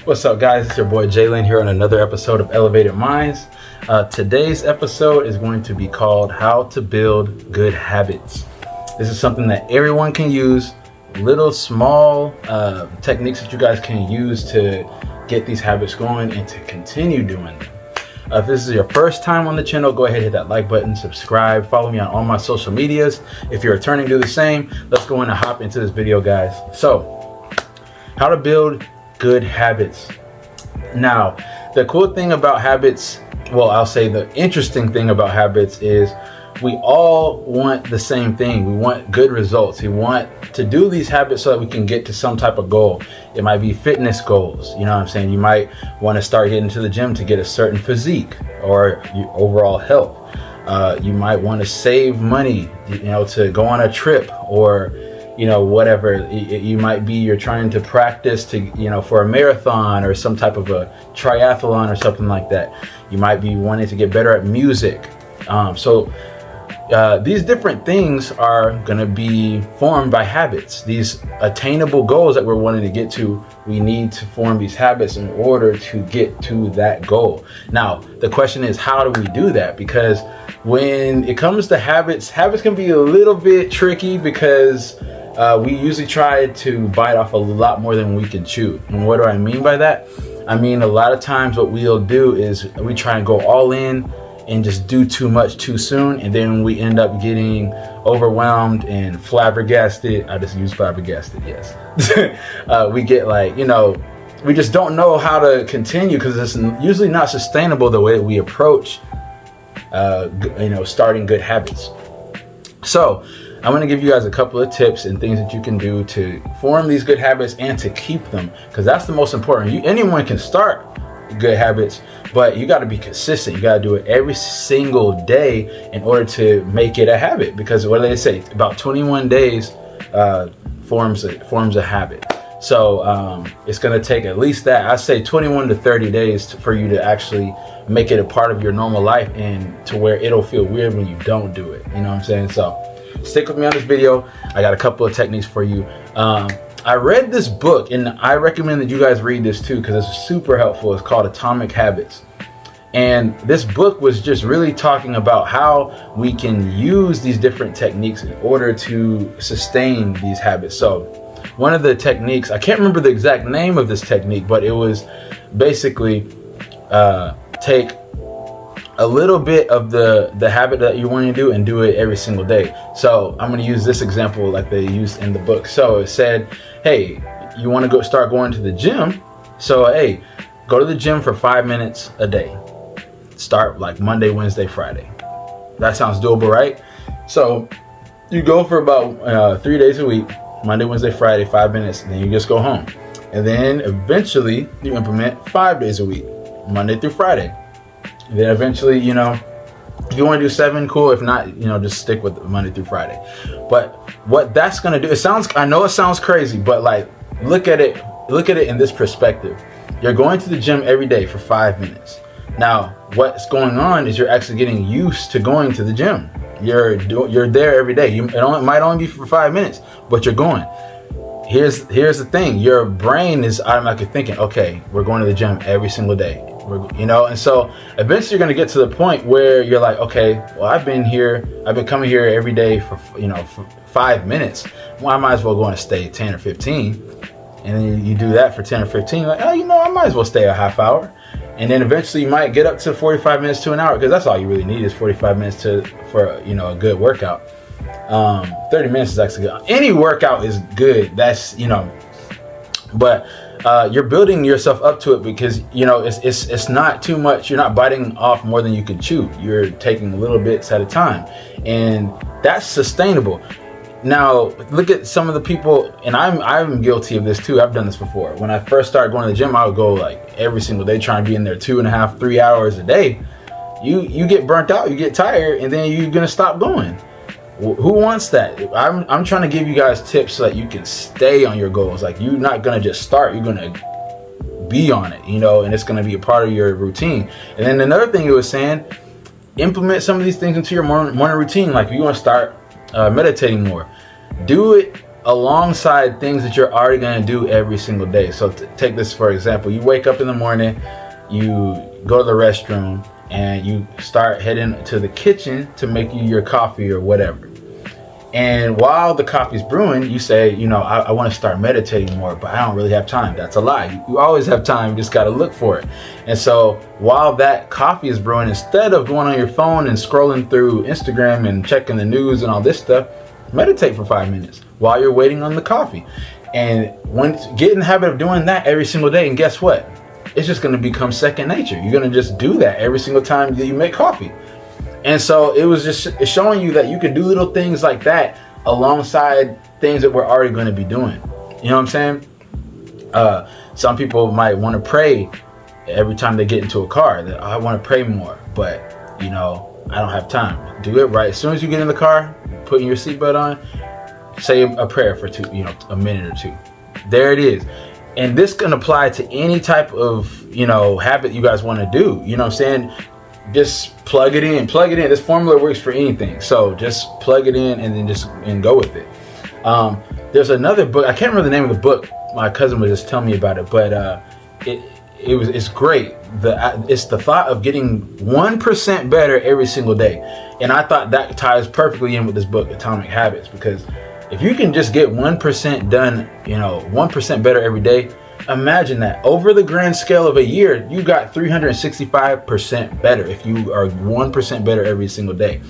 What's up, guys? It's your boy Jalen here on another episode of Elevated Minds. Today's episode is going to be called How to Build Good Habits. This is something that everyone can use, little small techniques that you guys can use to get these habits going and to continue doing them. If this is your first time on the channel, go ahead and hit that like button, subscribe, follow me on all my social medias. If you're returning, do the same. Let's go in and hop into this video, guys. So, how to build good habits. Now, the cool thing about habits, well, I'll say the interesting thing about habits is we all want the same thing. We want good results. We want to do these habits so that we can get to some type of goal. It might be fitness goals. You know what I'm saying? You might want to start getting to the gym to get a certain physique or your overall health. You might want to save money, to go on a trip, or whatever. You might be, you're trying to practice to, for a marathon or some type of a triathlon or something like that. You might be wanting to get better at music. These different things are going to be formed by habits. These attainable goals that we're wanting to get to, we need to form these habits in order to get to that goal. Now, the question is, how do we do that? Because when it comes to habits can be a little bit tricky because we usually try to bite off a lot more than we can chew. And what do I mean by that? I mean, a lot of times what we'll do is we try and go all in and just do too much too soon, and then we end up getting overwhelmed and flabbergasted. I just use flabbergasted, yes. We get we just don't know how to continue because it's usually not sustainable the way we approach starting good habits. So I'm going to give you guys a couple of tips and things that you can do to form these good habits and to keep them, because that's the most important. Anyone can start good habits, but you got to be consistent. You got to do it every single day in order to make it a habit, because what do they say? About 21 days forms a habit. So it's going to take at least that. I say 21 to 30 days for you to actually make it a part of your normal life, and to where it'll feel weird when you don't do it. You know what I'm saying? So stick with me on this video. I got a couple of techniques for you. I read this book, and I recommend that you guys read this too, because it's super helpful. It's called Atomic Habits. And this book was just really talking about how we can use these different techniques in order to sustain these habits. So one of the techniques, I can't remember the exact name of this technique, but it was basically take a little bit of the habit that you want to do and do it every single day. So I'm going to use this example like they used in the book. So it said, hey, you want to start going to the gym. So, hey, go to the gym for 5 minutes a day. Start like Monday, Wednesday, Friday. That sounds doable, right? So you go for about 3 days a week, Monday, Wednesday, Friday, 5 minutes, and then you just go home. And then eventually you implement 5 days a week, Monday through Friday. And then eventually, if you want to do 7, cool. If not, just stick with Monday through Friday. But what that's going to do, I know it sounds crazy, but look at it in this perspective. You're going to the gym every day for 5 minutes. Now, what's going on is you're actually getting used to going to the gym. You're there every day. It might only be for 5 minutes, but you're going. Here's the thing. Your brain is automatically thinking, okay, we're going to the gym every single day. And so eventually you're going to get to the point where you're like, okay, well, I've been coming here every day for 5 minutes. Well, I might as well go and stay 10 or 15. And then you do that for 10 or 15. Like, I might as well stay a half hour. And then eventually you might get up to 45 minutes to an hour, because that's all you really need is 45 minutes for a good workout. 30 minutes is actually good. Any workout is good. That's, but you're building yourself up to it, because it's not too much. You're not biting off more than you can chew. You're taking little bits at a time, and that's sustainable. Now look at some of the people, and I'm guilty of this too. I've done this before. When I first started going to the gym, I would go every single day, trying to be in there 2.5, 3 hours a day. You get burnt out, you get tired, and then you're gonna stop going. Who wants that? I'm trying to give you guys tips so that you can stay on your goals. You're not gonna just start. You're gonna be on it, and it's going to be a part of your routine. And then another thing it was saying, implement some of these things into your morning routine. Like if you want to start meditating more, do it alongside things that you're already going to do every single day. So take this for example. You wake up in the morning, you go to the restroom, and you start heading to the kitchen to make you your coffee or whatever. And while the coffee's brewing, you say, I want to start meditating more, but I don't really have time. That's a lie. You always have time. You just got to look for it. And so while that coffee is brewing, instead of going on your phone and scrolling through Instagram and checking the news and all this stuff, meditate for 5 minutes while you're waiting on the coffee. And get in the habit of doing that every single day. And guess what? It's just going to become second nature. You're going to just do that every single time that you make coffee. And so it was just showing you that you can do little things like that alongside things that we're already going to be doing. You know what I'm saying? Some people might want to pray every time they get into a car. That I want to pray more, but I don't have time. Do it right as soon as you get in the car, putting your seatbelt on, say a prayer for a minute or two. There it is. And this can apply to any type of habit you guys want to do. You know what I'm saying? Just plug it in. This formula works for anything. So just plug it in and then go with it. There's another book. I can't remember the name of the book. My cousin was just telling me about it, but it's great. It's the thought of getting 1% better every single day. And I thought that ties perfectly in with this book, Atomic Habits, because if you can just get 1% done, 1% better every day, imagine that over the grand scale of a year, you got 365% better if you are 1% better every single day.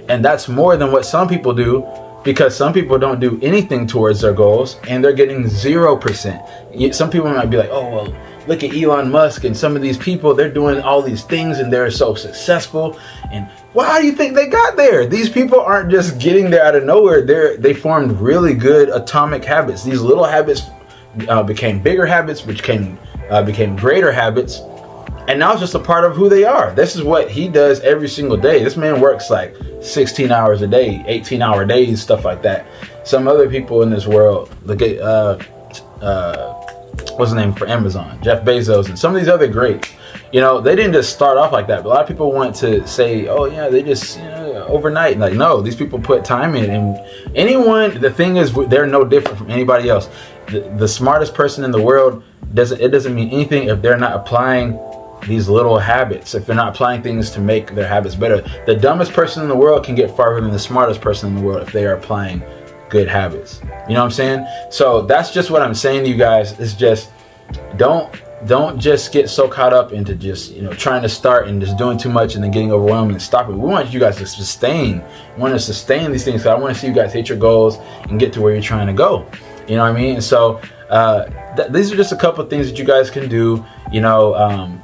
And that's more than what some people do, because some people don't do anything towards their goals and they're getting 0%. Some people might be like, oh, well, look at Elon Musk and some of these people, they're doing all these things and they're so successful. And why do you think they got there? These people aren't just getting there out of nowhere. They formed really good atomic habits. These little habits became bigger habits, which became greater habits, and now it's just a part of who they are. This is what he does every single day. This man works like 16 hours a day, 18-hour days, stuff like that. Some other people in this world, look at what's his name for Amazon, Jeff Bezos, and some of these other greats. They didn't just start off like that. But a lot of people want to say, oh yeah, they just overnight. Like, no, these people put time in. And the thing is, they're no different from anybody else. The smartest person in the world doesn't mean anything if they're not applying these little habits, if they're not applying things to make their habits better. The dumbest person in the world can get farther than the smartest person in the world if they are applying good habits. You know what I'm saying? So that's just what I'm saying to you guys. It's just don't just get so caught up into just trying to start and just doing too much and then getting overwhelmed and stopping. We want you guys to sustain. We want to sustain these things. So I want to see you guys hit your goals and get to where you're trying to go. You know what I mean? And so these are just a couple of things that you guys can do.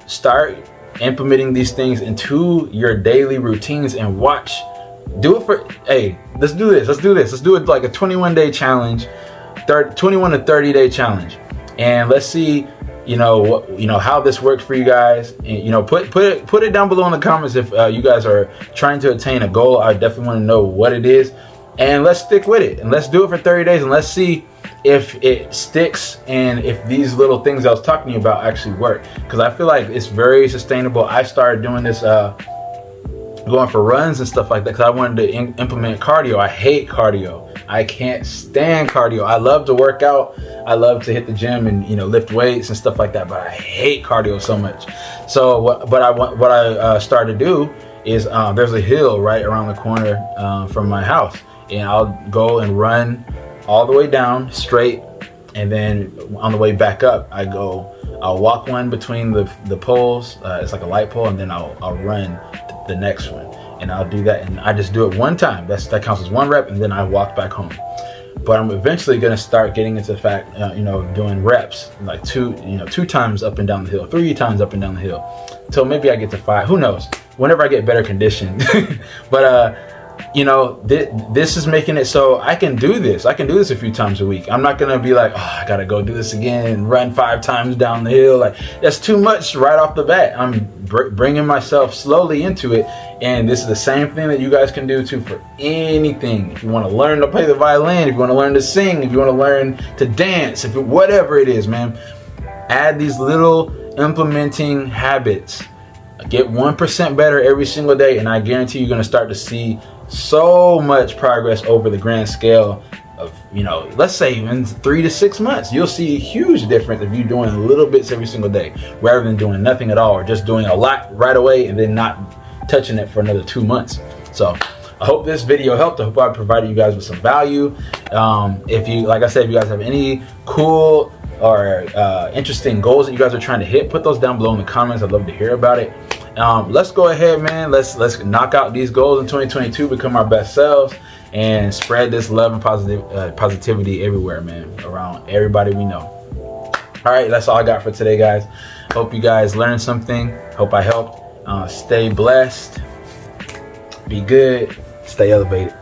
Start implementing these things into your daily routines and watch. Do it for, hey, let's do this. Let's do it like a 21-day challenge, 21 to 30-day challenge. And let's see, how this works for you guys. And, put it down below in the comments if you guys are trying to attain a goal. I definitely want to know what it is. And let's stick with it. And let's do it for 30 days. And let's see if it sticks and if these little things I was talking to you about actually work. Because I feel like it's very sustainable. I started doing this, going for runs and stuff like that, because I wanted to implement cardio. I hate cardio. I can't stand cardio. I love to work out. I love to hit the gym and lift weights and stuff like that. But I hate cardio so much. So what I started to do is there's a hill right around the corner from my house, and I'll go and run all the way down straight, and then on the way back up, I'll walk one between the poles. It's like a light pole, and then I'll run the next one, and I'll do that, and I just do it one time. That counts as one rep, and then I walk back home. But I'm eventually gonna start getting into the fact, doing reps like two times up and down the hill, 3 times up and down the hill, till maybe I get to 5. Who knows? Whenever I get better conditioned. But this is making it so I can do this. I can do this a few times a week. I'm not gonna be like, oh, I gotta go do this again and run 5 times down the hill. Like, that's too much right off the bat. I'm bringing myself slowly into it, and this is the same thing that you guys can do too for anything. If you want to learn to play the violin, if you want to learn to sing, if you want to learn to dance, whatever it is, man. Add these little implementing habits. Get 1% better every single day, and I guarantee you're going to start to see so much progress over the grand scale of, let's say in 3 to 6 months. You'll see a huge difference if you're doing little bits every single day rather than doing nothing at all, or just doing a lot right away and then not touching it for another 2 months. So I hope this video helped. I hope I provided you guys with some value. If you, like I said, if you guys have any cool or interesting goals that you guys are trying to hit, put those down below in the comments. I'd love to hear about it. Let's go ahead, man. Let's knock out these goals in 2022, become our best selves, and spread this love and positivity everywhere, man, around everybody we know. All right, that's all I got for today, guys. Hope you guys learned something. Hope I helped. Stay blessed. Be good. Stay elevated.